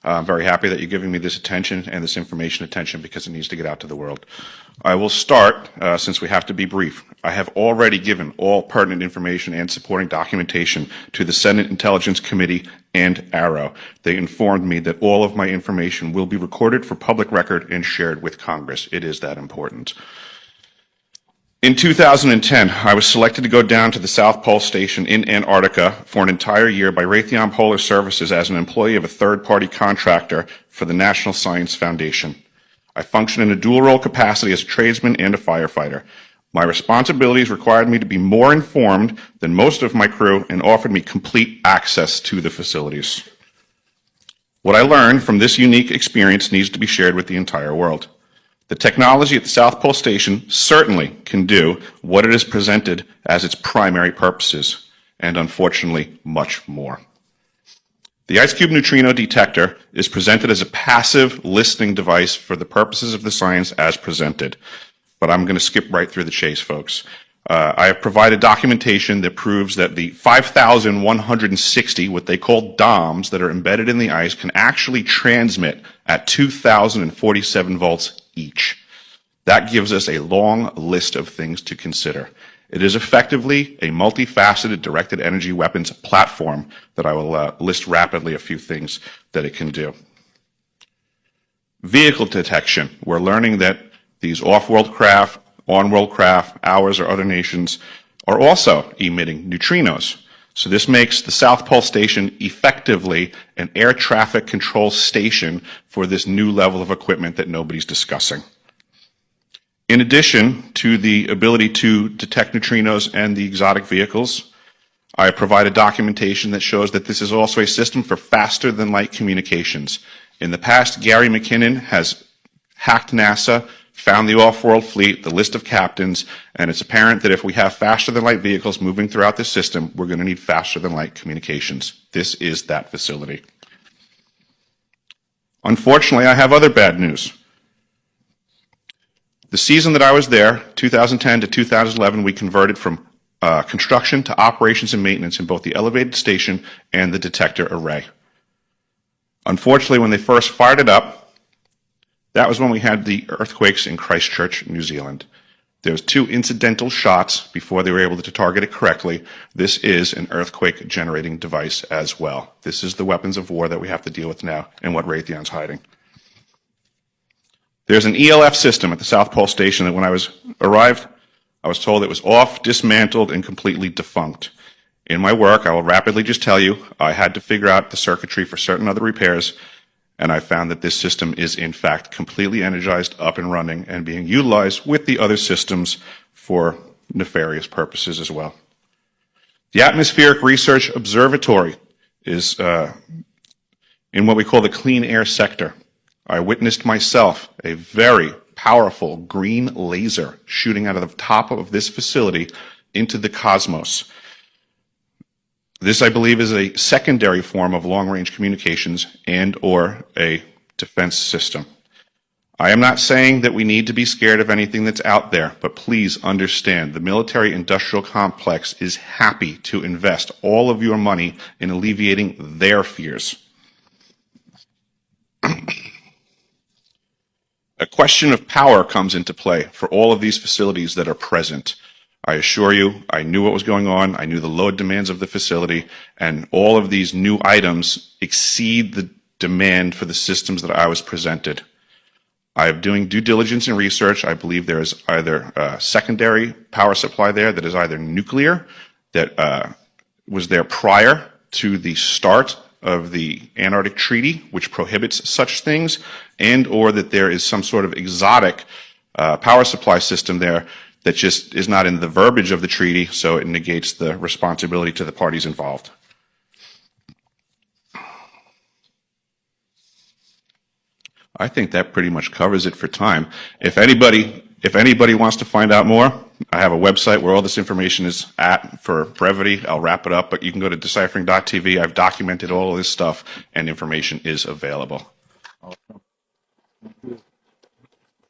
I'm very happy that you're giving me this attention and this information attention because it needs to get out to the world. I will start, since we have to be brief. I have already given all pertinent information and supporting documentation to the Senate Intelligence Committee and ARROW. They informed me that all of my information will be recorded for public record and shared with Congress. It is that important. In 2010, I was selected to go down to the South Pole Station in Antarctica for an entire year by Raytheon Polar Services as an employee of a third-party contractor for the National Science Foundation. I function in a dual-role capacity as a tradesman and a firefighter. My responsibilities required me to be more informed than most of my crew and offered me complete access to the facilities. What I learned from this unique experience needs to be shared with the entire world. The technology at the South Pole Station certainly can do what it is presented as its primary purposes, and unfortunately, much more. The Ice Cube neutrino detector is presented as a passive listening device for the purposes of the science as presented. But I'm going to skip right through the chase, folks. I have provided documentation that proves that the 5,160, what they call DOMs, that are embedded in the ice can actually transmit at 2,047 volts each. That gives us a long list of things to consider. It is effectively a multifaceted directed energy weapons platform that I will list rapidly a few things that it can do. Vehicle detection. We're learning that these off-world craft, on-world craft, ours or other nations, are also emitting neutrinos. So this makes the South Pole Station effectively an air traffic control station for this new level of equipment that nobody's discussing. In addition to the ability to detect neutrinos and the exotic vehicles, I have provided documentation that shows that this is also a system for faster than light communications. In the past, Gary McKinnon has hacked NASA, found the off-world fleet, the list of captains, and it's apparent that if we have faster-than-light vehicles moving throughout this system, we're going to need faster-than-light communications. This is that facility. Unfortunately, I have other bad news. The season that I was there, 2010 to 2011, we converted from construction to operations and maintenance in both the elevated station and the detector array. Unfortunately, when they first fired it up, that was when we had the earthquakes in Christchurch, New Zealand. There was 2 incidental shots before they were able to target it correctly. This is an earthquake generating device as well. This is the weapons of war that we have to deal with now and what Raytheon's hiding. There's an ELF system at the South Pole Station that when I arrived, I was told it was off, dismantled, and completely defunct. In my work, I will rapidly just tell you, I had to figure out the circuitry for certain other repairs, and I found that this system is in fact completely energized, up and running, and being utilized with the other systems for nefarious purposes as well. The Atmospheric Research Observatory is in what we call the clean air sector. I witnessed myself a very powerful green laser shooting out of the top of this facility into the cosmos. This, I believe, is a secondary form of long-range communications and or a defense system. I am not saying that we need to be scared of anything that's out there, but please understand the military-industrial complex is happy to invest all of your money in alleviating their fears. A question of power comes into play for all of these facilities that are present. I assure you, I knew what was going on, I knew the load demands of the facility, and all of these new items exceed the demand for the systems that I was presented. I am doing due diligence and research. I believe there is either a secondary power supply there that is either nuclear, that was there prior to the start of the Antarctic Treaty, which prohibits such things, and or that there is some sort of exotic power supply system there that just is not in the verbiage of the treaty, so it negates the responsibility to the parties involved. I think that pretty much covers it for time. If anybody wants to find out more, I have a website where all this information is at. For brevity, I'll wrap it up, but you can go to deciphering.tv. I've documented all of this stuff, and information is available.